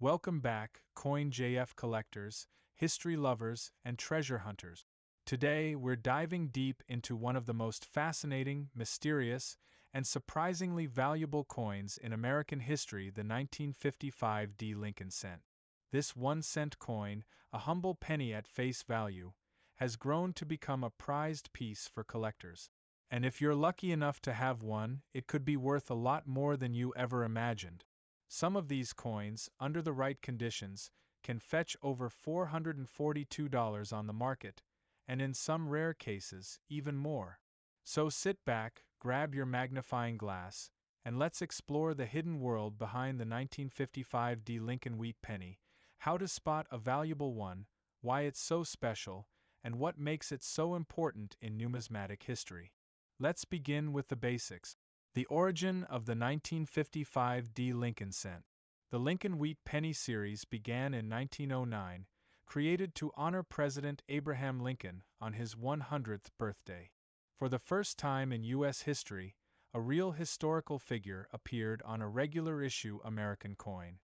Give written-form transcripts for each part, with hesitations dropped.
Welcome back, CoinJF collectors, history lovers, and treasure hunters. Today, we're diving deep into one of the most fascinating, mysterious, and surprisingly valuable coins in American history, the 1955 D. Lincoln cent. This 1-cent coin, a humble penny at face value, has grown to become a prized piece for collectors. And if you're lucky enough to have one, it could be worth a lot more than you ever imagined. Some of these coins, under the right conditions, can fetch over $442 on the market, and in some rare cases, even more. So sit back, grab your magnifying glass, and let's explore the hidden world behind the 1955 D. Lincoln wheat penny, how to spot a valuable one, why it's so special, and what makes it so important in numismatic history. Let's begin with the basics. The origin of the 1955 D. Lincoln cent. The Lincoln Wheat Penny series began in 1909, created to honor President Abraham Lincoln on his 100th birthday. For the first time in U.S. history, a real historical figure appeared on a regular issue American coin.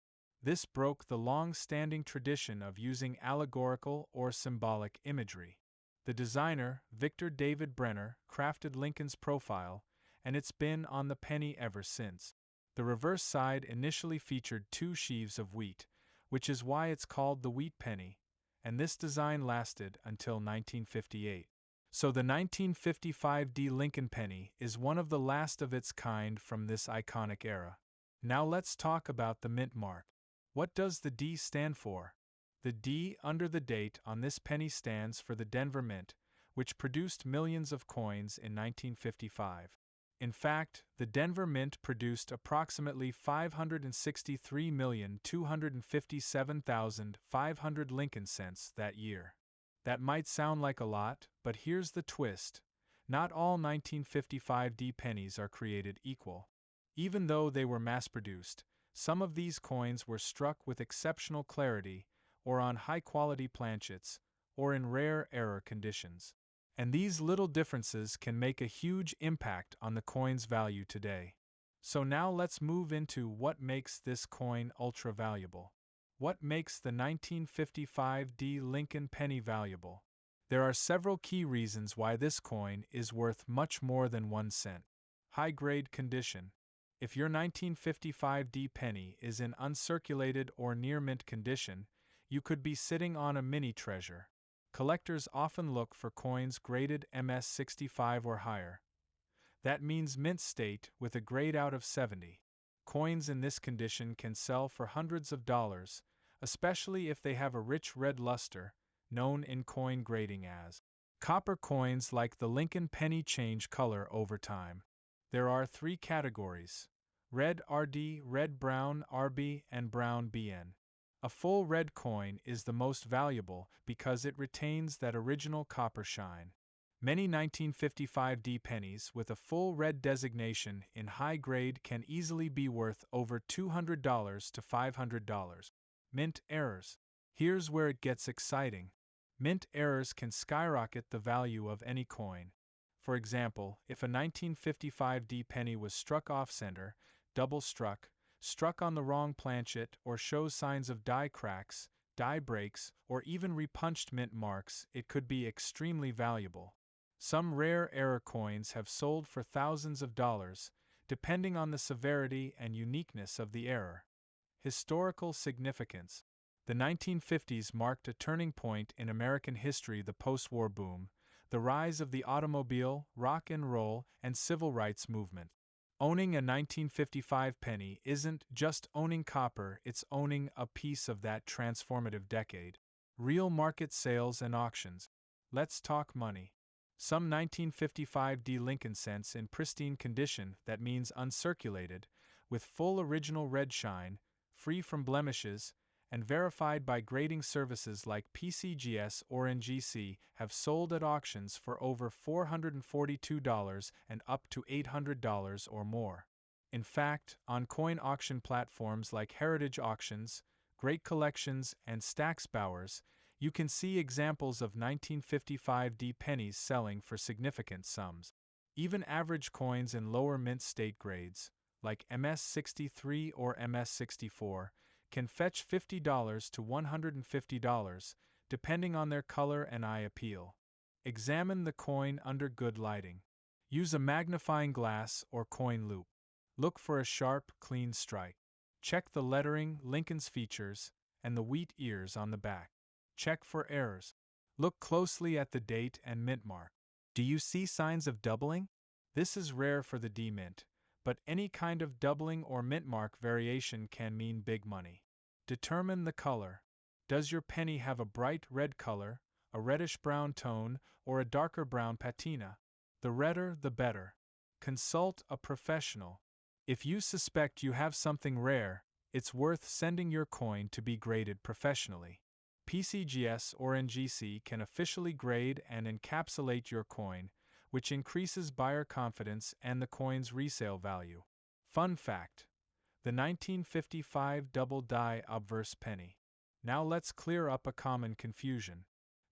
This broke the long-standing tradition of using allegorical or symbolic imagery. The designer, Victor David Brenner, crafted Lincoln's profile, and it's been on the penny ever since. The reverse side initially featured 2 sheaves of wheat, which is why it's called the wheat penny, and this design lasted until 1958. So the 1955 D. Lincoln penny is one of the last of its kind from this iconic era. Now let's talk about the mint mark. What does the D stand for? The D under the date on this penny stands for the Denver Mint, which produced millions of coins in 1955. In fact, the Denver Mint produced approximately 563,257,500 Lincoln cents that year. That might sound like a lot, but here's the twist. Not all 1955 D pennies are created equal. Even though they were mass-produced, some of these coins were struck with exceptional clarity, or on high-quality planchets, or in rare error conditions. And these little differences can make a huge impact on the coin's value today. So now let's move into what makes this coin ultra valuable. What makes the 1955 D. Lincoln penny valuable? There are several key reasons why this coin is worth much more than 1 cent. High-grade condition. If your 1955 D penny is in uncirculated or near-mint condition, you could be sitting on a mini treasure. Collectors often look for coins graded MS65 or higher. That means mint state with a grade out of 70. Coins in this condition can sell for hundreds of dollars, especially if they have a rich red luster, known in coin grading as copper. Coins like the Lincoln penny change color over time. There are 3 categories: red RD, red-brown RB, and brown BN. A full red coin is the most valuable because it retains that original copper shine. Many 1955 D pennies with a full red designation in high grade can easily be worth over $200 to $500. Mint errors. Here's where it gets exciting. Mint errors can skyrocket the value of any coin. For example, if a 1955 D penny was struck off-center, double-struck, struck on the wrong planchet, or shows signs of die cracks, die breaks, or even repunched mint marks, it could be extremely valuable. Some rare error coins have sold for thousands of dollars, depending on the severity and uniqueness of the error. Historical significance. The 1950s marked a turning point in American history. The post-war boom, the rise of the automobile, rock and roll, and civil rights movement. Owning a 1955 penny isn't just owning copper, it's owning a piece of that transformative decade. Real market sales and auctions. Let's talk money. Some 1955 D. Lincoln cents in pristine condition, that means uncirculated, with full original red shine, free from blemishes, and verified by grading services like PCGS or NGC, have sold at auctions for over $442 and up to $800 or more. In fact, on coin auction platforms like Heritage Auctions, Great Collections, and Stax Bowers, you can see examples of 1955 D pennies selling for significant sums. Even average coins in lower mint state grades, like MS63 or MS64, can fetch $50 to $150, depending on their color and eye appeal. Examine the coin under good lighting. Use a magnifying glass or coin loupe. Look for a sharp, clean strike. Check the lettering, Lincoln's features, and the wheat ears on the back. Check for errors. Look closely at the date and mint mark. Do you see signs of doubling? This is rare for the D mint, but any kind of doubling or mint mark variation can mean big money. Determine the color. Does your penny have a bright red color, a reddish-brown tone, or a darker brown patina? The redder, the better. Consult a professional. If you suspect you have something rare, it's worth sending your coin to be graded professionally. PCGS or NGC can officially grade and encapsulate your coin, which increases buyer confidence and the coin's resale value. Fun fact: the 1955 double-die obverse penny. Now let's clear up a common confusion.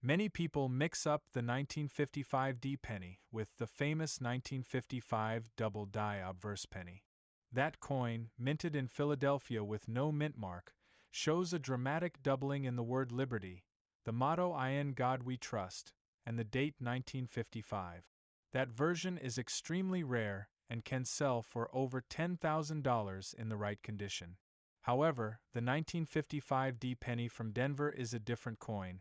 Many people mix up the 1955 D penny with the famous 1955 double-die obverse penny. That coin, minted in Philadelphia with no mint mark, shows a dramatic doubling in the word liberty, the motto "In God We Trust," and the date 1955. That version is extremely rare and can sell for over $10,000 in the right condition. However, the 1955 D penny from Denver is a different coin.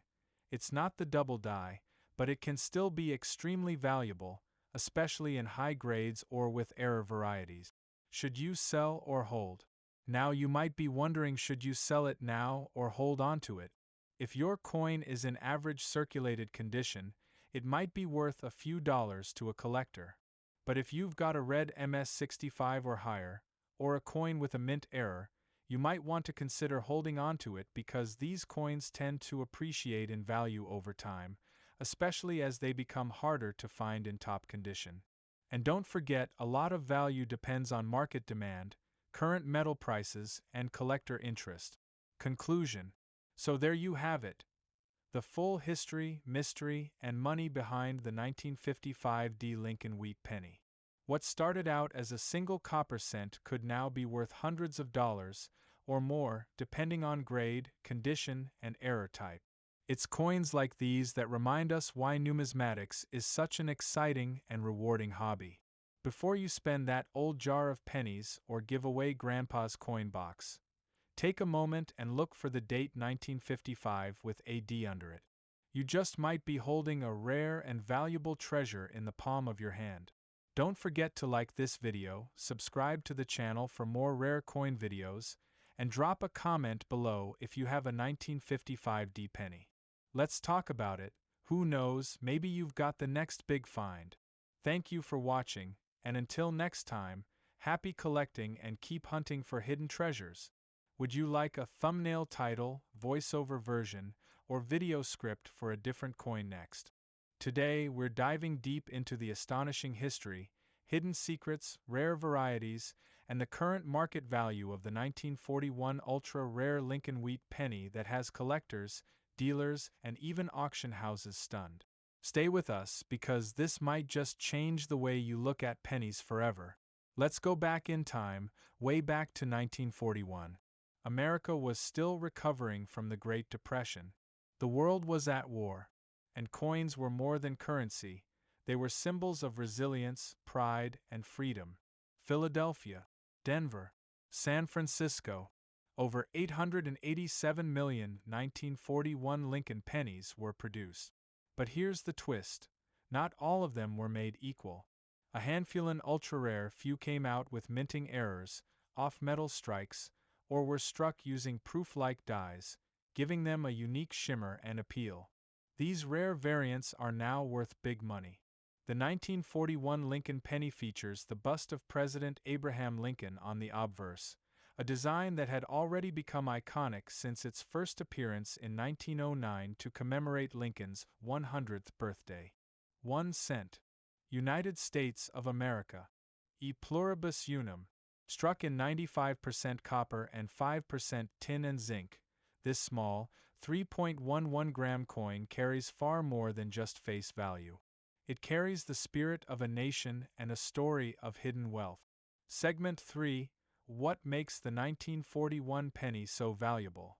It's not the double die, but it can still be extremely valuable, especially in high grades or with error varieties. Should you sell or hold? Now you might be wondering, should you sell it now or hold on to it? If your coin is in average circulated condition, it might be worth a few dollars to a collector. But if you've got a red MS65 or higher, or a coin with a mint error, you might want to consider holding on to it because these coins tend to appreciate in value over time, especially as they become harder to find in top condition. And don't forget, a lot of value depends on market demand, current metal prices, and collector interest. Conclusion. So there you have it. The full history, mystery, and money behind the 1955 D Lincoln wheat penny. What started out as a single copper cent could now be worth hundreds of dollars, or more, depending on grade, condition, and error type. It's coins like these that remind us why numismatics is such an exciting and rewarding hobby. Before you spend that old jar of pennies or give away Grandpa's coin box, take a moment and look for the date 1955 with a D under it. You just might be holding a rare and valuable treasure in the palm of your hand. Don't forget to like this video, subscribe to the channel for more rare coin videos, and drop a comment below if you have a 1955 D penny. Let's talk about it. Who knows, maybe you've got the next big find. Thank you for watching, and until next time, happy collecting and keep hunting for hidden treasures. Would you like a thumbnail title, voiceover version, or video script for a different coin next? Today, we're diving deep into the astonishing history, hidden secrets, rare varieties, and the current market value of the 1941 ultra-rare Lincoln wheat penny that has collectors, dealers, and even auction houses stunned. Stay with us because this might just change the way you look at pennies forever. Let's go back in time, way back to 1941. America was still recovering from the Great Depression. The world was at war. And coins were more than currency, they were symbols of resilience, pride, and freedom. Philadelphia, Denver, San Francisco. Over 887 million 1941 Lincoln pennies were produced. But here's the twist: not all of them were made equal. A handful in ultra-rare few came out with minting errors, off-metal strikes, or were struck using proof-like dies, giving them a unique shimmer and appeal. These rare variants are now worth big money. The 1941 Lincoln penny features the bust of President Abraham Lincoln on the obverse, a design that had already become iconic since its first appearance in 1909 to commemorate Lincoln's 100th birthday. 1 cent. United States of America. E pluribus unum. Struck in 95% copper and 5% tin and zinc, this small, 3.11 gram coin carries far more than just face value. It carries the spirit of a nation and a story of hidden wealth. Segment 3. what makes the 1941 penny so valuable?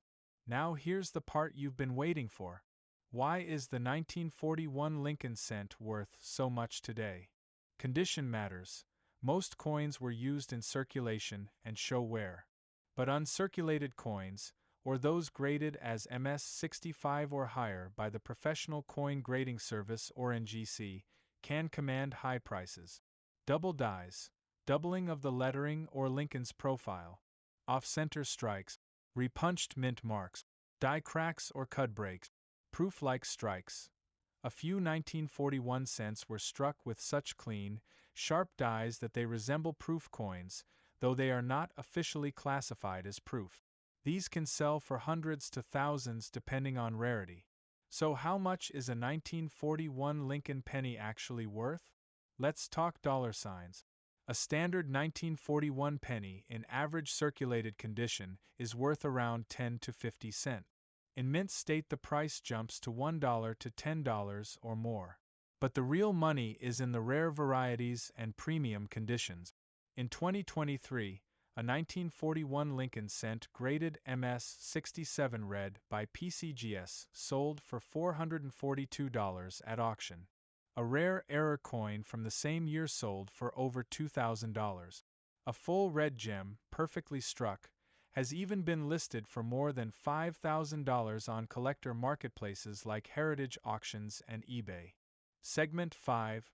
Now here's the part you've been waiting for. Why is the 1941 Lincoln cent worth so much today? Condition matters. Most coins were used in circulation and show wear. But uncirculated coins, or those graded as MS-65 or higher by the Professional Coin Grading Service or NGC, can command high prices. Double dies, doubling of the lettering or Lincoln's profile, off-center strikes, repunched mint marks, die cracks or cud breaks, proof-like strikes. A few 1941 cents were struck with such clean, sharp dies that they resemble proof coins, though they are not officially classified as proof. These can sell for hundreds to thousands depending on rarity. So how much is a 1941 Lincoln penny actually worth? Let's talk dollar signs. A standard 1941 penny in average circulated condition is worth around 10 to 50 cents. In mint state the price jumps to $1 to $10 or more. But the real money is in the rare varieties and premium conditions. In 2023, a 1941 Lincoln cent graded MS-67 red by PCGS sold for $442 at auction. A rare error coin from the same year sold for over $2,000. A full red gem, perfectly struck, has even been listed for more than $5,000 on collector marketplaces like Heritage Auctions and eBay. Segment 5.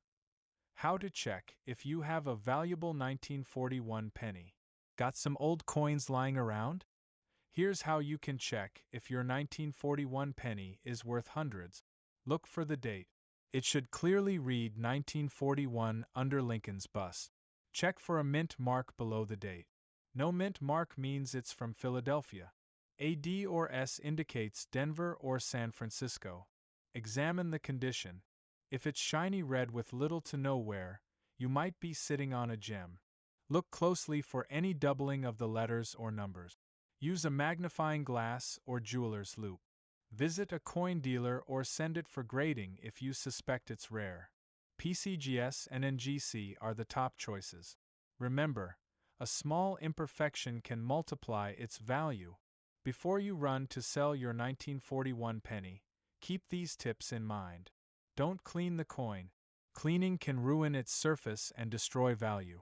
How to check if you have a valuable 1941 penny. Got some old coins lying around? Here's how you can check if your 1941 penny is worth hundreds. Look for the date. It should clearly read 1941 under Lincoln's bust. Check for a mint mark below the date. No mint mark means it's from Philadelphia. A D or S indicates Denver or San Francisco. Examine the condition. If it's shiny red with little to no wear, you might be sitting on a gem. Look closely for any doubling of the letters or numbers. Use a magnifying glass or jeweler's loupe. Visit a coin dealer or send it for grading if you suspect it's rare. PCGS and NGC are the top choices. Remember, a small imperfection can multiply its value. Before you run to sell your 1941 penny, keep these tips in mind. Don't clean the coin. Cleaning can ruin its surface and destroy value.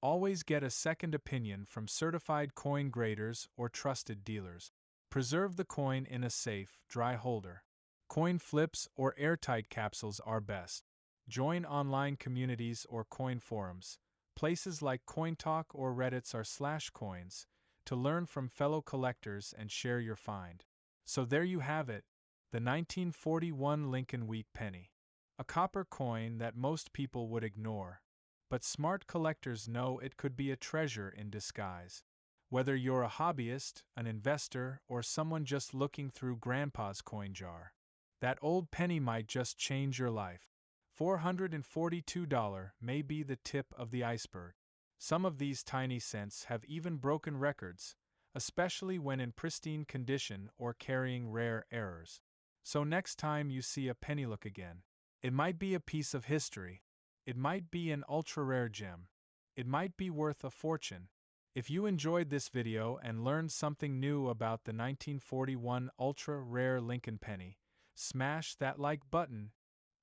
Always get a second opinion from certified coin graders or trusted dealers. Preserve the coin in a safe, dry holder. Coin flips or airtight capsules are best. Join online communities or coin forums. Places like CoinTalk or Reddit's r/coins to learn from fellow collectors and share your find. So there you have it, the 1941 Lincoln Wheat penny. A copper coin that most people would ignore. But smart collectors know it could be a treasure in disguise. Whether you're a hobbyist, an investor, or someone just looking through Grandpa's coin jar, that old penny might just change your life. $442 may be the tip of the iceberg. Some of these tiny cents have even broken records, especially when in pristine condition or carrying rare errors. So next time you see a penny, look again. It might be a piece of history. It might be an ultra-rare gem. It might be worth a fortune. If you enjoyed this video and learned something new about the 1941 ultra-rare Lincoln penny, smash that like button.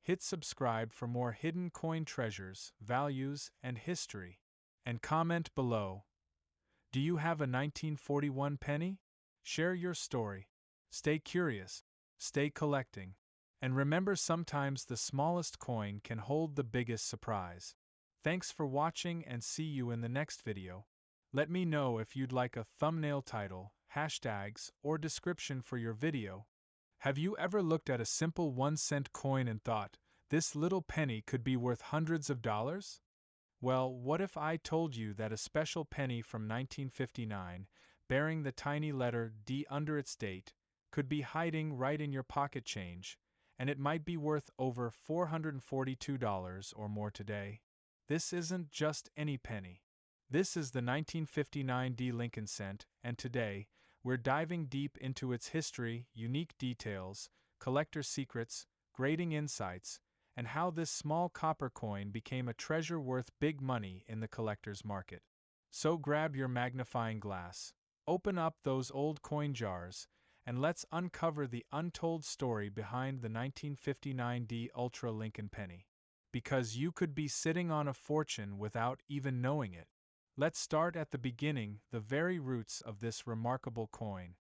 Hit subscribe for more hidden coin treasures, values, and history. And comment below. Do you have a 1941 penny? Share your story. Stay curious. Stay collecting. And remember, sometimes the smallest coin can hold the biggest surprise. Thanks for watching and see you in the next video. Let me know if you'd like a thumbnail title, hashtags, or description for your video. Have you ever looked at a simple 1-cent coin and thought, this little penny could be worth hundreds of dollars? Well, what if I told you that a special penny from 1959, bearing the tiny letter D under its date, could be hiding right in your pocket change, and it might be worth over $442 or more today? This isn't just any penny. This is the 1959 D Lincoln cent, and today, we're diving deep into its history, unique details, collector secrets, grading insights, and how this small copper coin became a treasure worth big money in the collector's market. So grab your magnifying glass, open up those old coin jars, and let's uncover the untold story behind the 1959 D Ultra Lincoln penny. Because you could be sitting on a fortune without even knowing it. Let's start at the beginning, the very roots of this remarkable coin.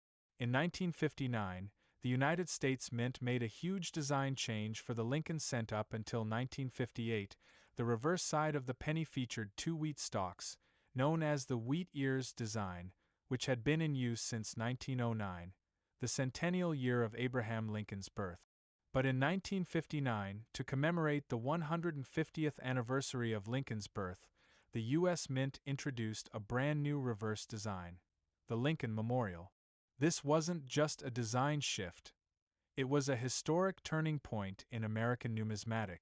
In 1959, the United States Mint made a huge design change for the Lincoln cent. Up until 1958, the reverse side of the penny featured two wheat stalks, known as the wheat ears design, which had been in use since 1909, the centennial year of Abraham Lincoln's birth. But in 1959, to commemorate the 150th anniversary of Lincoln's birth, the U.S. Mint introduced a brand new reverse design, the Lincoln Memorial. This wasn't just a design shift, it was a historic turning point in American numismatics.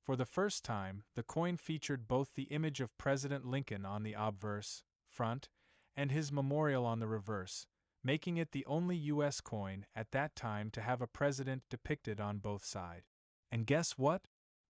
For the first time, the coin featured both the image of President Lincoln on the obverse, front, and his memorial on the reverse, making it the only U.S. coin at that time to have a president depicted on both sides. And guess what?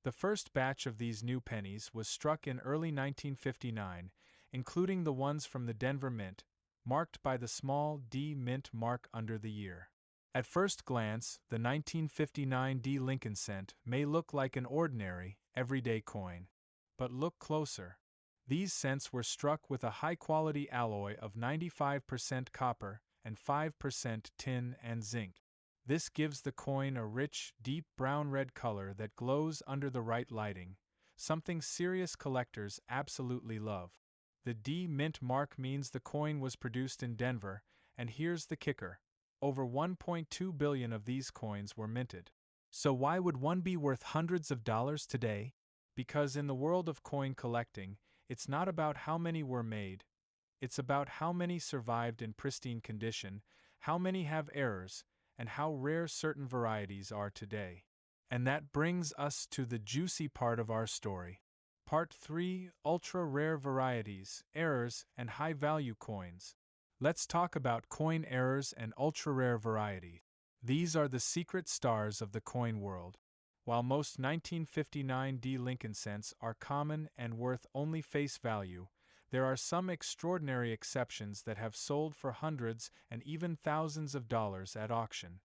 The first batch of these new pennies was struck in early 1959, including the ones from the Denver Mint, marked by the small D Mint mark under the year. At first glance, the 1959 D Lincoln cent may look like an ordinary, everyday coin. But look closer. These cents were struck with a high-quality alloy of 95% copper and 5% tin and zinc. This gives the coin a rich, deep brown-red color that glows under the right lighting, something serious collectors absolutely love. The D Mint mark means the coin was produced in Denver, and here's the kicker. Over 1.2 billion of these coins were minted. So why would one be worth hundreds of dollars today? Because in the world of coin collecting, it's not about how many were made, it's about how many survived in pristine condition, how many have errors, and how rare certain varieties are today. And that brings us to the juicy part of our story. Part 3: Ultra-Rare Varieties, Errors, and High-Value Coins. Let's talk about coin errors and ultra-rare varieties. These are the secret stars of the coin world. While most 1959 D Lincoln cents are common and worth only face value, there are some extraordinary exceptions that have sold for hundreds and even thousands of dollars at auction.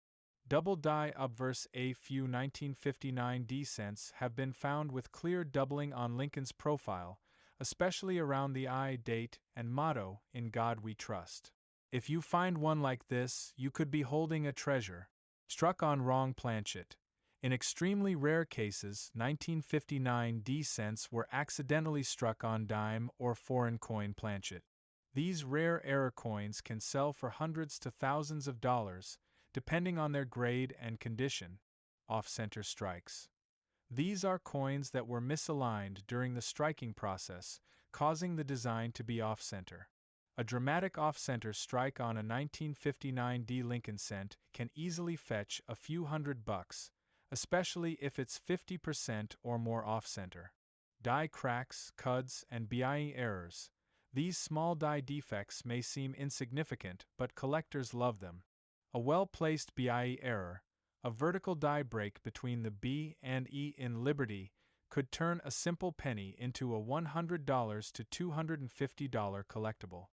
Double die obverse. A few 1959 D cents have been found with clear doubling on Lincoln's profile, especially around the I date and motto, "In God We Trust." If you find one like this, you could be holding a treasure. Struck on wrong planchet. In extremely rare cases, 1959 D cents were accidentally struck on dime or foreign coin planchet. These rare error coins can sell for hundreds to thousands of dollars, depending on their grade and condition. Off-center strikes. These are coins that were misaligned during the striking process, causing the design to be off-center. A dramatic off-center strike on a 1959 D Lincoln cent can easily fetch a few $100, especially if it's 50% or more off-center. Die cracks, cuds, and BIE errors. These small die defects may seem insignificant, but collectors love them. A well-placed BIE error, a vertical die break between the B and E in Liberty, could turn a simple penny into a $100 to $250 collectible.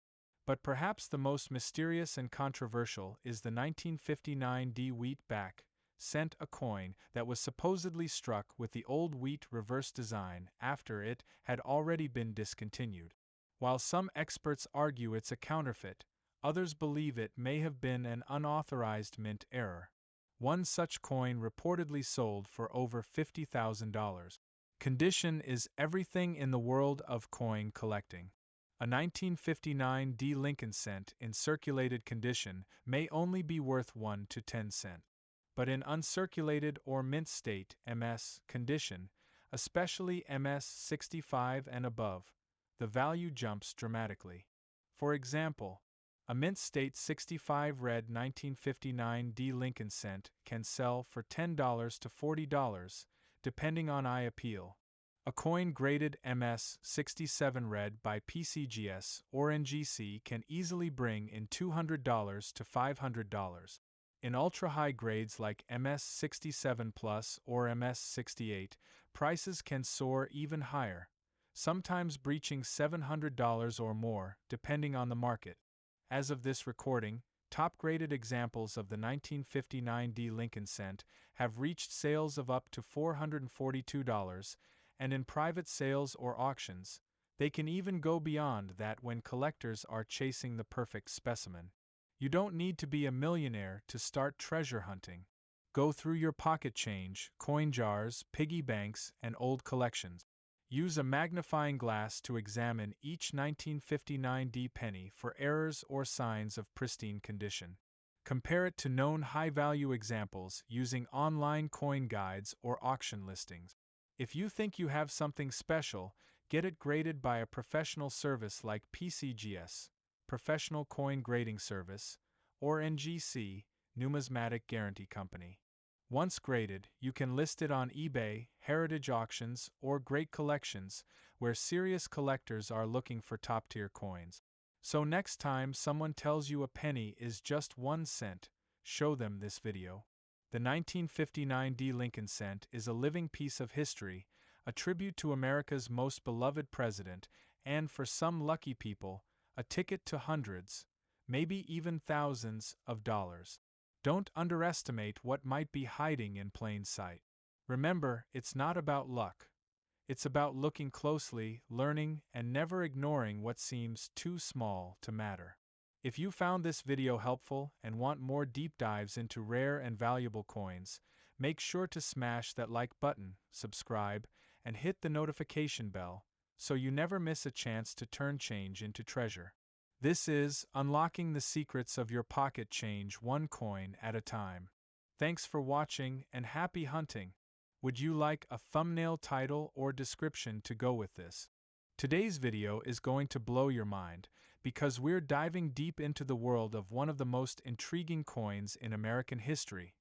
But perhaps the most mysterious and controversial is the 1959 D wheat back cent, a coin that was supposedly struck with the old wheat reverse design after it had already been discontinued. While some experts argue it's a counterfeit, others believe it may have been an unauthorized mint error. One such coin reportedly sold for over $50,000. Condition is everything in the world of coin collecting. A 1959 D Lincoln cent in circulated condition may only be worth 1 to 10 cents. But in uncirculated or mint state MS condition, especially MS 65 and above, the value jumps dramatically. For example, a mint state 65 red 1959 D Lincoln cent can sell for $10 to $40, depending on eye appeal. A coin graded MS 67 red by PCGS or NGC can easily bring in $200 to $500. In ultra-high grades like MS 67 Plus or MS 68, prices can soar even higher. sometimes breaching $700 or more, depending on the market. As of this recording, top-graded examples of the 1959 Lincoln cent have reached sales of up to $442, and in private sales or auctions, they can even go beyond that when collectors are chasing the perfect specimen. You don't need to be a millionaire to start treasure hunting. Go through your pocket change, coin jars, piggy banks, and old collections. Use a magnifying glass to examine each 1959 penny for errors or signs of pristine condition. Compare it to known high-value examples using online coin guides or auction listings. If you think you have something special, get it graded by a professional service like PCGS, Professional Coin Grading Service, or NGC, Numismatic Guarantee Company. Once graded, you can list it on eBay, heritage auctions, or great collections, where serious collectors are looking for top-tier coins. So next time someone tells you a penny is just 1 cent, show them this video. The 1959 Lincoln cent is a living piece of history, a tribute to America's most beloved president, and for some lucky people, a ticket to hundreds, maybe even thousands, of dollars. Don't underestimate what might be hiding in plain sight. Remember, it's not about luck. It's about looking closely, learning, and never ignoring what seems too small to matter. If you found this video helpful and want more deep dives into rare and valuable coins, make sure to smash that like button, subscribe, and hit the notification bell so you never miss a chance to turn change into treasure. This is Unlocking the Secrets of Your Pocket Change, one coin at a time. Thanks for watching and happy hunting. Would you like a thumbnail title or description to go with this? Today's video is going to blow your mind because we're diving deep into the world of one of the most intriguing coins in American history,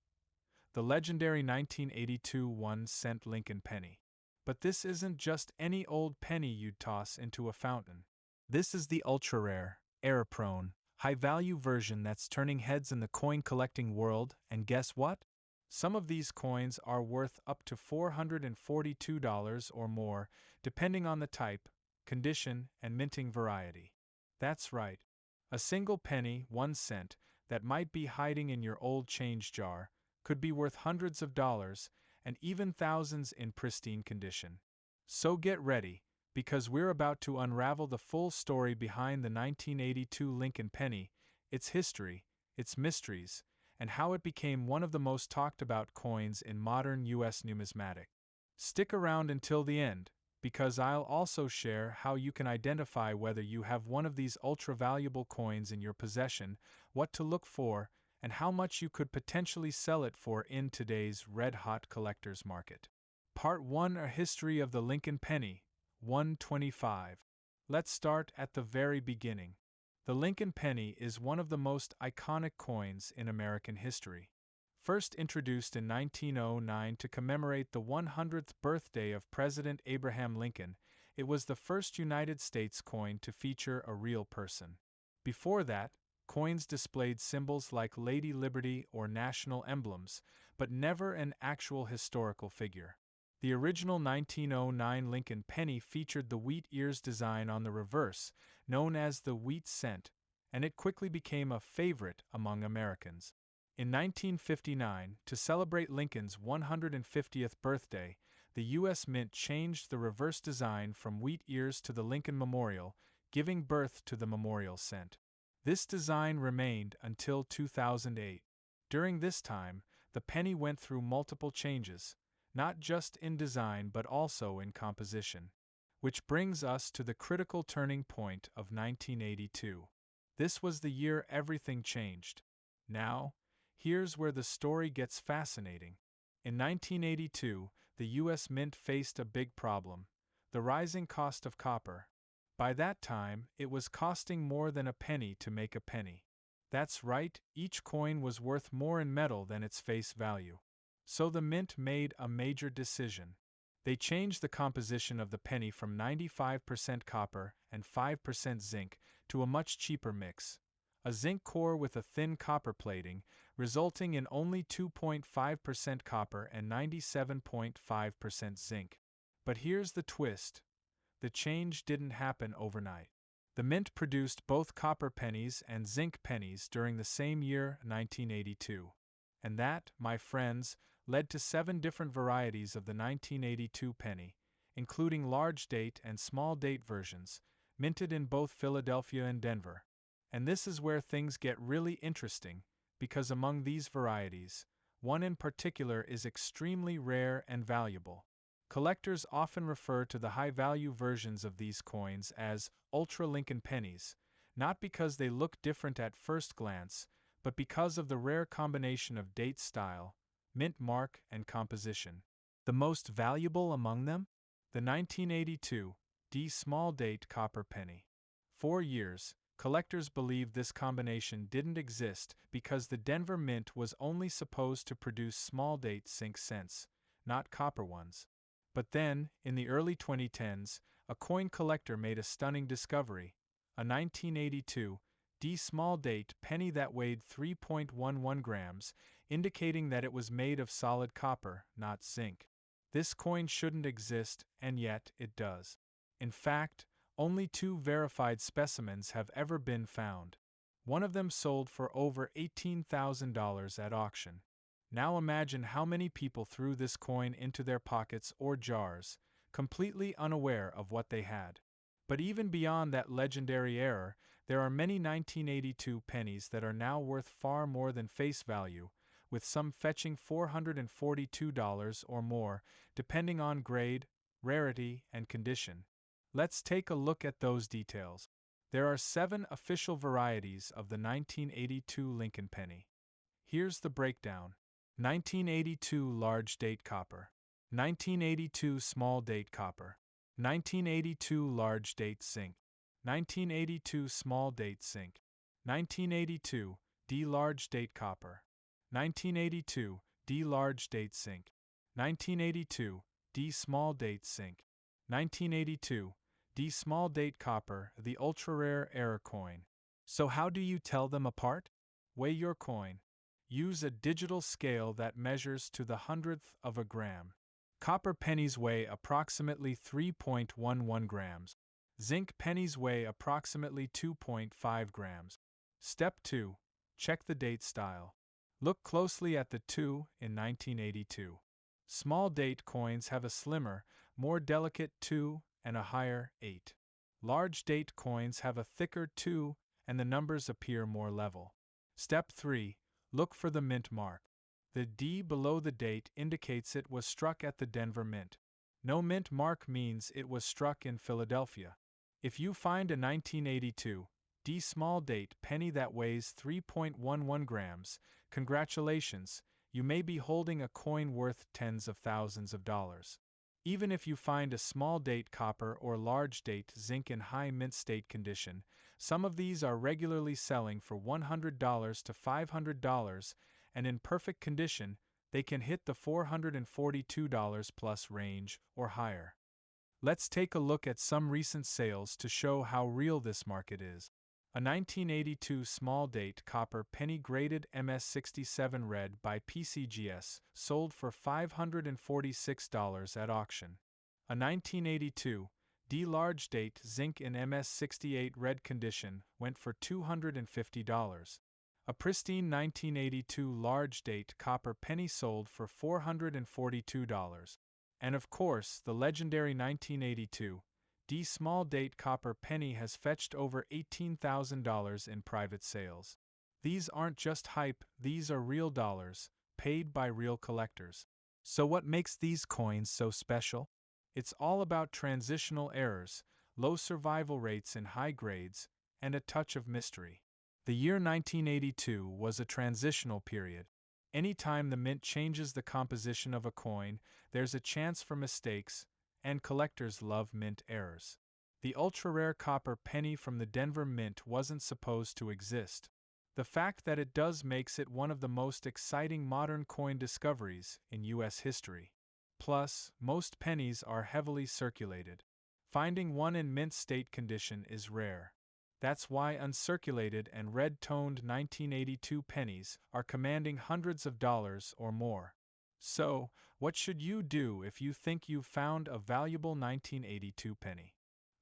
the legendary 1982 1-cent Lincoln penny. But this isn't just any old penny you'd toss into a fountain. This is the ultra-rare, error-prone, high-value version that's turning heads in the coin-collecting world, and guess what? Some of these coins are worth up to $442 or more, depending on the type, condition, and minting variety. That's right. A single penny, 1 cent, that might be hiding in your old change jar, could be worth hundreds of dollars, and even thousands in pristine condition. So get ready, because we're about to unravel the full story behind the 1982 Lincoln penny, its history, its mysteries, and how it became one of the most talked about coins in modern U.S. numismatics. Stick around until the end, because I'll also share how you can identify whether you have one of these ultra-valuable coins in your possession, what to look for, and how much you could potentially sell it for in today's red-hot collector's market. Part 1: A History of the Lincoln Penny, 125. Let's start at the very beginning. The Lincoln penny is one of the most iconic coins in American history. First introduced in 1909 to commemorate the 100th birthday of President Abraham Lincoln, it was the first United States coin to feature a real person. Before that, coins displayed symbols like Lady Liberty or national emblems, but never an actual historical figure. The original 1909 Lincoln penny featured the wheat ears design on the reverse, known as the wheat cent, and it quickly became a favorite among Americans. In 1959, to celebrate Lincoln's 150th birthday, the U.S. Mint changed the reverse design from wheat ears to the Lincoln Memorial, giving birth to the Memorial Cent. This design remained until 2008. During this time, the penny went through multiple changes, not just in design but also in composition. Which brings us to the critical turning point of 1982. This was the year everything changed. Now, here's where the story gets fascinating. In 1982, the U.S. Mint faced a big problem: the rising cost of copper. By that time, it was costing more than a penny to make a penny. That's right, each coin was worth more in metal than its face value. So the Mint made a major decision. They changed the composition of the penny from 95% copper and 5% zinc to a much cheaper mix, a zinc core with a thin copper plating, resulting in only 2.5% copper and 97.5% zinc. But here's the twist. the change didn't happen overnight. The mint produced both copper pennies and zinc pennies during the same year, 1982. And that, my friends, led to 7 different varieties of the 1982 penny, including large date and small date versions, minted in both Philadelphia and Denver. And this is where things get really interesting, because among these varieties, one in particular is extremely rare and valuable. Collectors often refer to the high-value versions of these coins as Ultra Lincoln pennies, not because they look different at first glance, but because of the rare combination of date style, mint mark, and composition. The most valuable among them? The 1982 D small date copper penny. For years, collectors believed this combination didn't exist because the Denver Mint was only supposed to produce small date zinc cents, not copper ones. But then, in the early 2010s, a coin collector made a stunning discovery: a 1982 D small date penny that weighed 3.11 grams, indicating that it was made of solid copper, not zinc. This coin shouldn't exist, and yet it does. In fact, only 2 verified specimens have ever been found. One of them sold for over $18,000 at auction. Now imagine how many people threw this coin into their pockets or jars, completely unaware of what they had. But even beyond that legendary error, there are many 1982 pennies that are now worth far more than face value, with some fetching $442 or more, depending on grade, rarity, and condition. Let's take a look at those details. There are 7 official varieties of the 1982 Lincoln penny. Here's the breakdown. 1982 large date copper, 1982 small date copper, 1982 large date zinc, 1982 small date zinc, 1982 D large date copper, 1982 D large date zinc, 1982 D small date zinc, 1982 D small date copper, the ultra-rare error coin. So how do you tell them apart? Weigh your coin. Use a digital scale that measures to the 100th of a gram. Copper pennies weigh approximately 3.11 grams. Zinc pennies weigh approximately 2.5 grams. Step 2. Check the date style. Look closely at the 2 in 1982. Small date coins have a slimmer, more delicate 2 and a higher 8. Large date coins have a thicker 2 and the numbers appear more level. Step 3. Look for the mint mark. The D below the date indicates it was struck at the Denver Mint. No mint mark means it was struck in Philadelphia. If you find a 1982 D small date penny that weighs 3.11 grams, congratulations, you may be holding a coin worth tens of thousands of dollars. Even if you find a small date copper or large date zinc in high mint state condition, some of these are regularly selling for $100 to $500, and in perfect condition, they can hit the $442 plus range or higher. Let's take a look at some recent sales to show how real this market is. A 1982 small date copper penny graded MS67 red by PCGS sold for $546 at auction. A 1982 D large date zinc in MS68 red condition went for $250. A pristine 1982 large date copper penny sold for $442. And of course, the legendary 1982 D small date copper penny has fetched over $18,000 in private sales. These aren't just hype, these are real dollars, paid by real collectors. So what makes these coins so special? It's all about transitional errors, low survival rates in high grades, and a touch of mystery. The year 1982 was a transitional period. Anytime the mint changes the composition of a coin, there's a chance for mistakes, and collectors love mint errors. The ultra-rare copper penny from the Denver Mint wasn't supposed to exist. The fact that it does makes it one of the most exciting modern coin discoveries in U.S. history. Plus, most pennies are heavily circulated. Finding one in mint state condition is rare. That's why uncirculated and red-toned 1982 pennies are commanding hundreds of dollars or more. So, what should you do if you think you've found a valuable 1982 penny?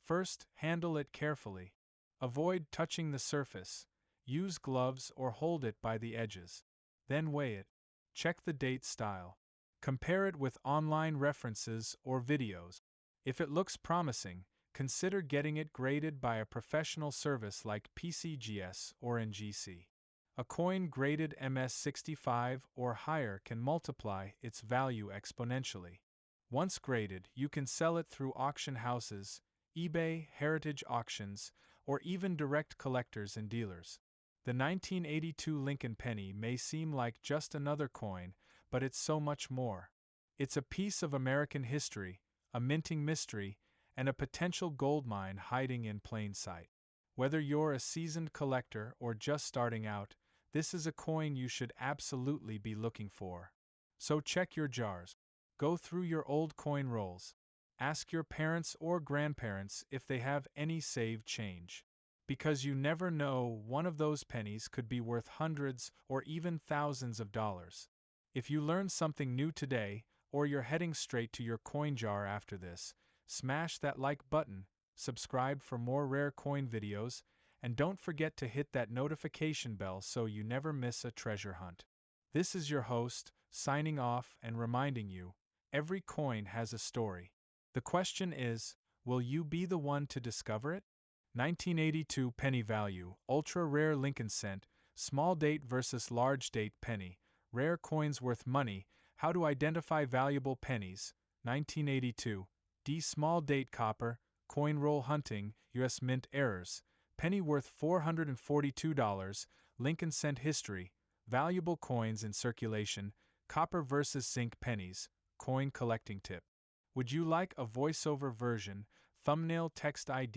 First, handle it carefully. Avoid touching the surface. Use gloves or hold it by the edges. Then weigh it. Check the date style. Compare it with online references or videos. If it looks promising, consider getting it graded by a professional service like PCGS or NGC. A coin graded MS65 or higher can multiply its value exponentially. Once graded, you can sell it through auction houses, eBay, heritage auctions, or even direct collectors and dealers. The 1982 Lincoln penny may seem like just another coin, but it's so much more. It's a piece of American history, a minting mystery, and a potential goldmine hiding in plain sight. Whether you're a seasoned collector or just starting out, this is a coin you should absolutely be looking for. So check your jars. Go through your old coin rolls. Ask your parents or grandparents if they have any saved change. Because you never know, one of those pennies could be worth hundreds or even thousands of dollars. If you learned something new today, or you're heading straight to your coin jar after this, smash that like button, subscribe for more rare coin videos, and don't forget to hit that notification bell so you never miss a treasure hunt. This is your host, signing off and reminding you, every coin has a story. The question is, will you be the one to discover it? 1982 penny value, ultra rare Lincoln cent, small date versus large date penny, rare coins worth money, how to identify valuable pennies, 1982, D small date copper, coin roll hunting, US Mint errors, penny worth $442, Lincoln cent history, valuable coins in circulation, copper versus zinc pennies, coin collecting tip. Would you like a voiceover version, thumbnail text ID?